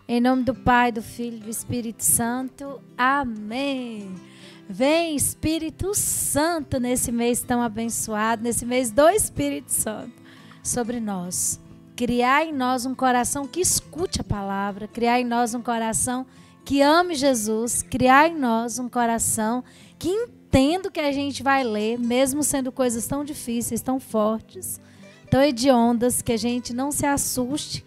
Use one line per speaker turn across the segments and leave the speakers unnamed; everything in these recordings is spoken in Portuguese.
Em nome do Pai, do Filho e do Espírito Santo. Amém. Vem Espírito Santo nesse mês tão abençoado, nesse mês do Espírito Santo sobre nós. Criar em nós um coração que escute a palavra, criar em nós um coração que ame Jesus, criar em nós um coração que entenda o que a gente vai ler, mesmo sendo coisas tão difíceis, tão fortes, tão hediondas, que a gente não se assuste,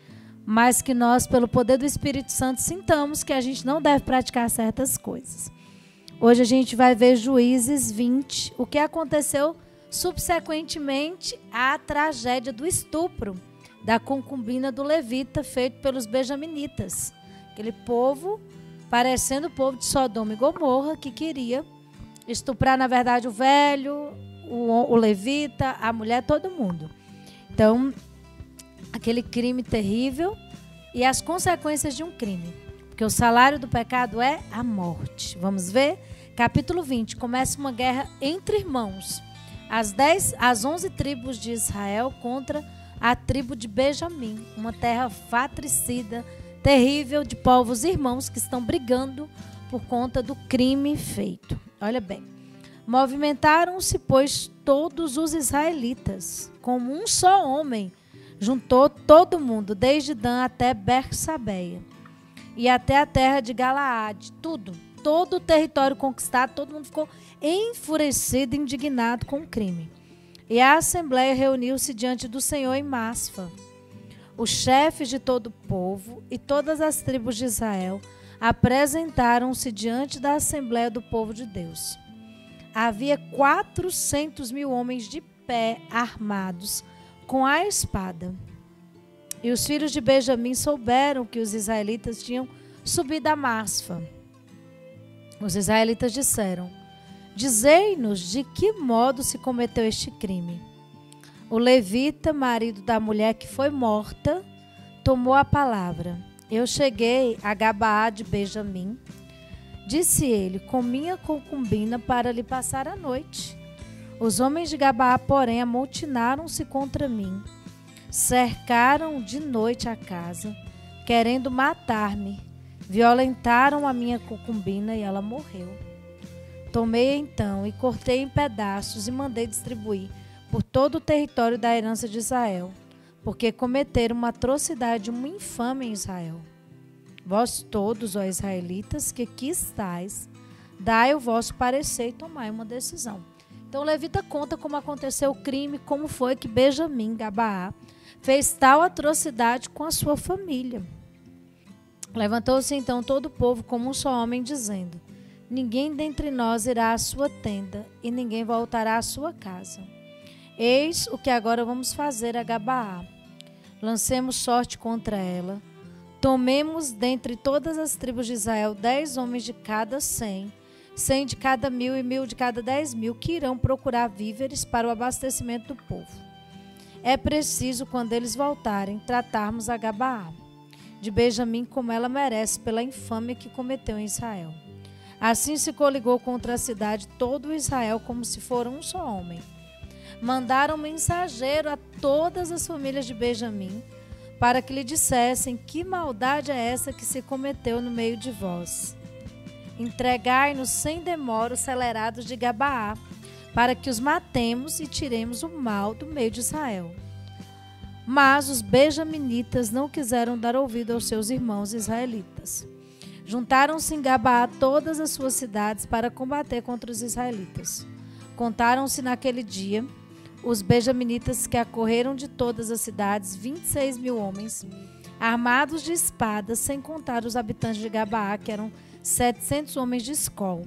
mas que nós, pelo poder do Espírito Santo, sintamos que a gente não deve praticar certas coisas. Hoje a gente vai ver Juízes 20, o que aconteceu subsequentemente à tragédia do estupro da concubina do levita, feito pelos benjaminitas. Aquele povo, parecendo o povo de Sodoma e Gomorra, que queria estuprar, na verdade, o velho, o levita, a mulher, todo mundo. Então, aquele crime terrível e as consequências de um crime. Porque o salário do pecado é a morte. Vamos ver? Capítulo 20. Começa uma guerra entre irmãos. As 11 tribos de Israel contra a tribo de Benjamim. Uma terra fratricida, terrível, de povos irmãos que estão brigando por conta do crime feito. Olha bem. Movimentaram-se, pois, todos os israelitas, como um só homem. Juntou todo mundo, desde Dan até Bersabeia, e até a terra de Galaade, todo o território conquistado, todo mundo ficou enfurecido, indignado com o crime. E a assembleia reuniu-se diante do Senhor em Masfa. Os chefes de todo o povo e todas as tribos de Israel apresentaram-se diante da assembleia do povo de Deus. Havia 400.000 homens de pé, armados, com a espada. E os filhos de Benjamim souberam que os israelitas tinham subido a Masfa. Os israelitas disseram: dizei-nos de que modo se cometeu este crime. O levita, marido da mulher que foi morta, tomou a palavra. Eu cheguei a Gabaá de Benjamim, disse ele, com minha concubina para lhe passar a noite. Os homens de Gabaá, porém, amotinaram-se contra mim. Cercaram de noite a casa, querendo matar-me. Violentaram a minha concubina e ela morreu. Tomei então e cortei em pedaços e mandei distribuir por todo o território da herança de Israel, porque cometeram uma atrocidade, uma infâmia em Israel. Vós todos, ó israelitas, que aqui estáis, dai o vosso parecer e tomai uma decisão. Então o levita conta como aconteceu o crime, como foi que Benjamim, Gabaá, fez tal atrocidade com a sua família. Levantou-se então todo o povo como um só homem, dizendo: ninguém dentre nós irá à sua tenda, e ninguém voltará à sua casa. Eis o que agora vamos fazer a Gabaá. Lancemos sorte contra ela. Tomemos dentre todas as tribos de Israel 10 homens de cada 100, 100 de cada 1.000 e 1.000 de cada 10.000, que irão procurar víveres para o abastecimento do povo. É preciso, quando eles voltarem, tratarmos a Gabaá de Benjamim como ela merece pela infâmia que cometeu em Israel. Assim se coligou contra a cidade todo Israel como se fora um só homem. Mandaram mensageiro a todas as famílias de Benjamim para que lhe dissessem: que maldade é essa que se cometeu no meio de vós? Entregai-nos sem demora os celerados de Gabaá, para que os matemos e tiremos o mal do meio de Israel. Mas os benjaminitas não quiseram dar ouvido aos seus irmãos israelitas. Juntaram-se em Gabaá todas as suas cidades para combater contra os israelitas. Contaram-se naquele dia os benjaminitas que acorreram de todas as cidades, 26.000 homens, armados de espadas, sem contar os habitantes de Gabaá, que eram 700 homens de escol.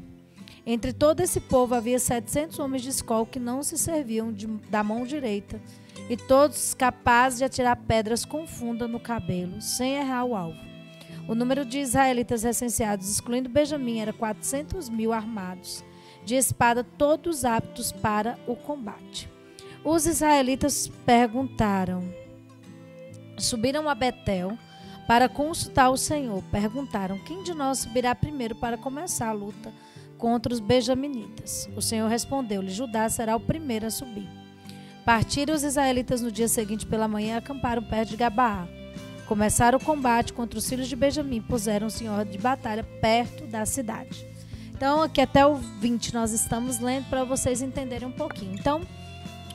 Entre todo esse povo havia 700 homens de escol que não se serviam da mão direita, e todos capazes de atirar pedras com funda no cabelo, sem errar o alvo. O número de israelitas recenseados, excluindo Benjamim, era 400.000 armados de espada, todos aptos para o combate. Os israelitas subiram a Betel para consultar o Senhor. Perguntaram: quem de nós subirá primeiro para começar a luta contra os benjaminitas? O Senhor respondeu-lhe: Judá será o primeiro a subir. Partiram os israelitas no dia seguinte pela manhã e acamparam perto de Gabaá. começaram o combate contra os filhos de Benjamim, puseram-se em ordem de batalha perto da cidade. Então, aqui até o 20 nós estamos lendo para vocês entenderem um pouquinho. Então,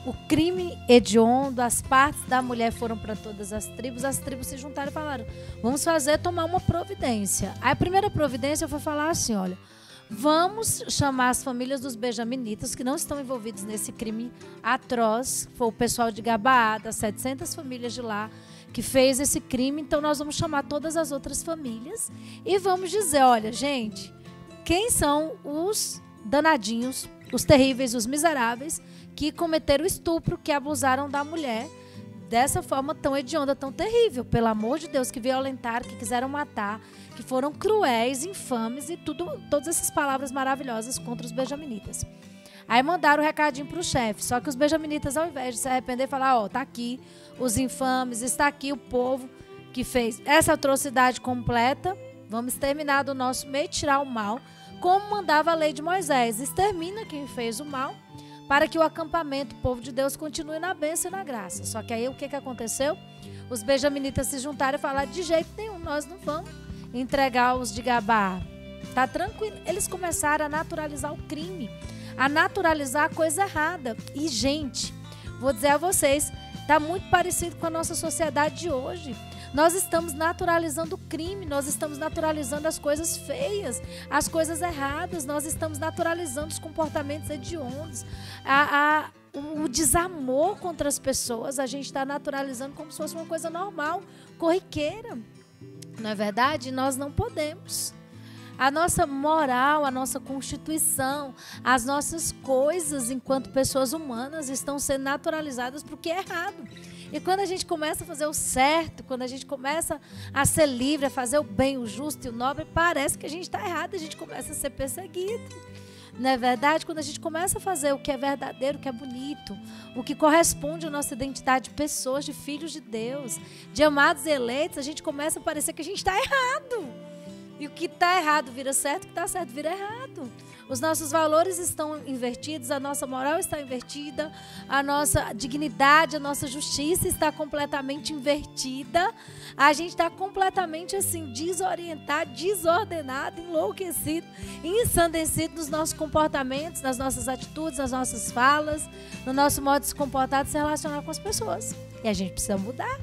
o crime hediondo, as partes da mulher foram para todas as tribos se juntaram e falaram, vamos tomar uma providência. Aí a primeira providência foi falar assim, olha, vamos chamar as famílias dos benjaminitas que não estão envolvidos nesse crime atroz, foi o pessoal de Gabaá, das 700 famílias de lá, que fez esse crime, então nós vamos chamar todas as outras famílias e vamos dizer, olha, gente, quem são os danadinhos, os terríveis, os miseráveis, que cometeram estupro, que abusaram da mulher dessa forma tão hedionda, tão terrível, pelo amor de Deus, que violentaram, que quiseram matar, que foram cruéis, infames e todas essas palavras maravilhosas contra os benjaminitas. Aí mandaram o recadinho para o chefe, só que os benjaminitas, ao invés de se arrepender, falaram, ó, tá aqui os infames, está aqui o povo que fez essa atrocidade completa, vamos exterminar do nosso meio, tirar o mal, como mandava a lei de Moisés, extermina quem fez o mal, para que o acampamento, o povo de Deus, continue na bênção e na graça. Só que aí o que aconteceu? Os benjaminitas se juntaram e falaram, de jeito nenhum, nós não vamos entregar os de Gabá. Tá tranquilo. Eles começaram a naturalizar o crime, a naturalizar a coisa errada. E, gente, vou dizer a vocês, tá muito parecido com a nossa sociedade de hoje. Nós estamos naturalizando o crime, nós estamos naturalizando as coisas feias, as coisas erradas, nós estamos naturalizando os comportamentos hediondos, o desamor contra as pessoas, a gente está naturalizando como se fosse uma coisa normal, corriqueira. Não é verdade? Nós não podemos. A nossa moral, a nossa constituição, as nossas coisas enquanto pessoas humanas estão sendo naturalizadas para o que é errado. E quando a gente começa a fazer o certo, quando a gente começa a ser livre, a fazer o bem, o justo e o nobre, parece que a gente está errado, a gente começa a ser perseguido. Não é verdade? Quando a gente começa a fazer o que é verdadeiro, o que é bonito, o que corresponde à nossa identidade de pessoas, de filhos de Deus, de amados e eleitos, a gente começa a parecer que a gente está errado. E o que está errado vira certo, o que está certo vira errado. Os nossos valores estão invertidos, a nossa moral está invertida, a nossa dignidade, a nossa justiça está completamente invertida. A gente está completamente assim, desorientado, desordenado, enlouquecido, ensandecido nos nossos comportamentos, nas nossas atitudes, nas nossas falas, no nosso modo de se comportar, de se relacionar com as pessoas. E a gente precisa mudar,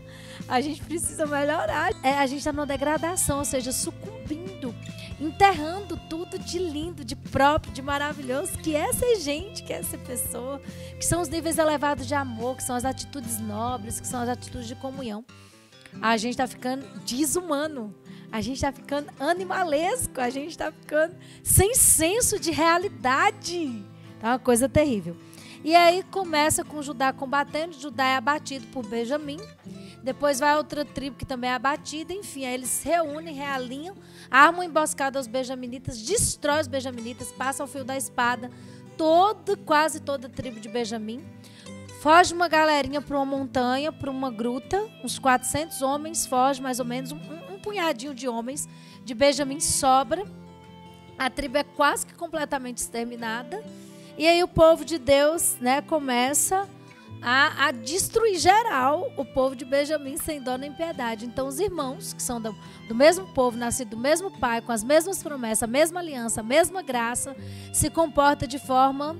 a gente precisa melhorar. A gente está numa degradação, ou seja, sucumbindo, enterrando tudo de lindo, de próprio, de maravilhoso, que é ser gente, que é ser pessoa, que são os níveis elevados de amor, que são as atitudes nobres, que são as atitudes de comunhão. A gente está ficando desumano, a gente está ficando animalesco, a gente está ficando sem senso de realidade. É uma coisa terrível. E aí começa com Judá combatendo, Judá é abatido por Benjamim, depois vai outra tribo que também é abatida, enfim, aí eles se reúnem, realinham, armam emboscada aos benjaminitas, destrói os benjaminitas, passa o fio da espada, quase toda a tribo de Benjamim, foge uma galerinha para uma montanha, para uma gruta, uns 400 homens, foge mais ou menos, um punhadinho de homens de Benjamim sobra, a tribo é quase que completamente exterminada, e aí o povo de Deus, né, começa a destruir geral o povo de Benjamim sem dó nem piedade. Então os irmãos, que são do mesmo povo, nascido do mesmo pai, com as mesmas promessas, a mesma aliança, a mesma graça, se comporta de forma...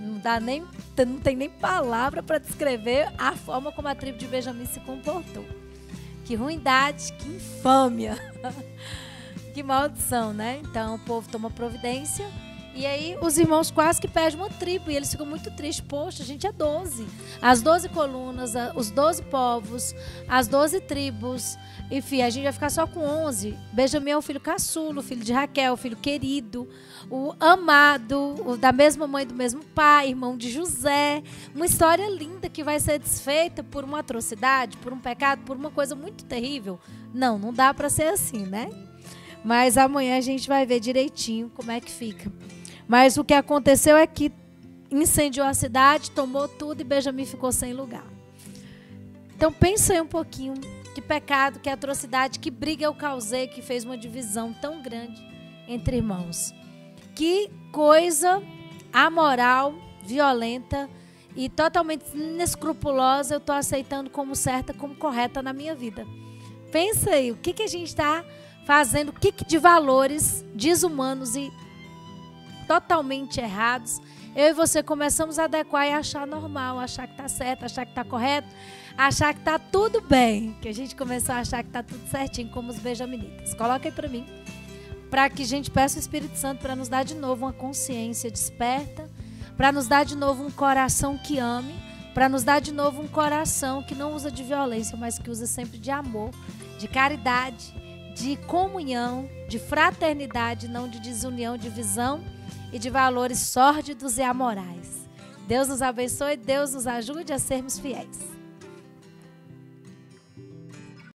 Não tem nem palavra para descrever a forma como a tribo de Benjamim se comportou. Que ruindade, que infâmia, que maldição, né? Então o povo toma providência. E aí os irmãos quase que perdem uma tribo e eles ficam muito tristes. Poxa, a gente é 12. As 12 colunas, os 12 povos, as 12 tribos. Enfim, a gente vai ficar só com 11. Benjamim é o filho caçulo, o filho de Raquel, o filho querido, o amado, o da mesma mãe, do mesmo pai, irmão de José. Uma história linda que vai ser desfeita por uma atrocidade, por um pecado, por uma coisa muito terrível. Não dá para ser assim, né? Mas amanhã a gente vai ver direitinho como é que fica. Mas o que aconteceu é que incendiou a cidade, tomou tudo e Benjamim ficou sem lugar. Então pensa aí um pouquinho, que pecado, que atrocidade, que briga eu causei, que fez uma divisão tão grande entre irmãos. Que coisa amoral, violenta e totalmente inescrupulosa, eu estou aceitando como certa, como correta na minha vida. Pensa aí, o que a gente está fazendo, o que de valores desumanos e totalmente errados, eu e você começamos a adequar e achar normal, achar que está certo, achar que está correto, achar que está tudo bem, que a gente começou a achar que está tudo certinho, como os benjaminitas. Coloca aí para mim, para que a gente peça o Espírito Santo para nos dar de novo uma consciência desperta, para nos dar de novo um coração que ame, para nos dar de novo um coração que não usa de violência, mas que usa sempre de amor, de caridade, de comunhão, de fraternidade, não de desunião, de visão e de valores sórdidos e amorais. Deus nos abençoe, Deus nos ajude a sermos fiéis.